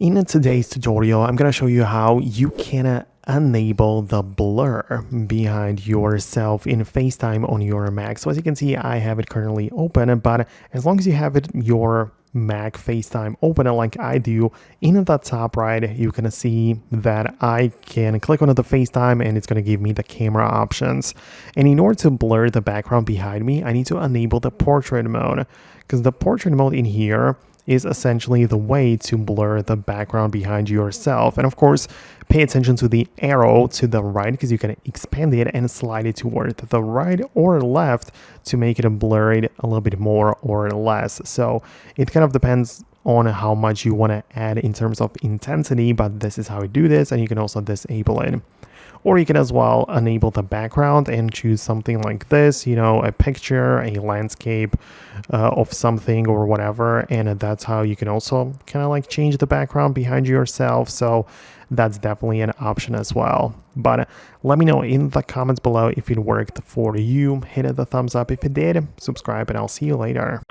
In today's tutorial, I'm going to show you how you can enable the blur behind yourself in FaceTime on your Mac. So as you can see, I have it currently open, but as long as you have it your Mac FaceTime open like I do, in the top right, you can see that I can click on the FaceTime and it's going to give me the camera options. And in order to blur the background behind me, I need to enable the portrait mode, because the portrait mode in here is essentially the way to blur the background behind yourself. And of course, pay attention to the arrow to the right, because you can expand it and slide it toward the right or left to make it blurred a little bit more or less. So it kind of depends on how much you want to add in terms of intensity, but this is how we do this, and you can also disable it. Or you can as well enable the background and choose something like this, a picture, a landscape of something or whatever. And that's how you can also kind of like change the background behind yourself. So that's definitely an option as well. But let me know in the comments below if it worked for you. Hit the thumbs up if it did, subscribe, and I'll see you later.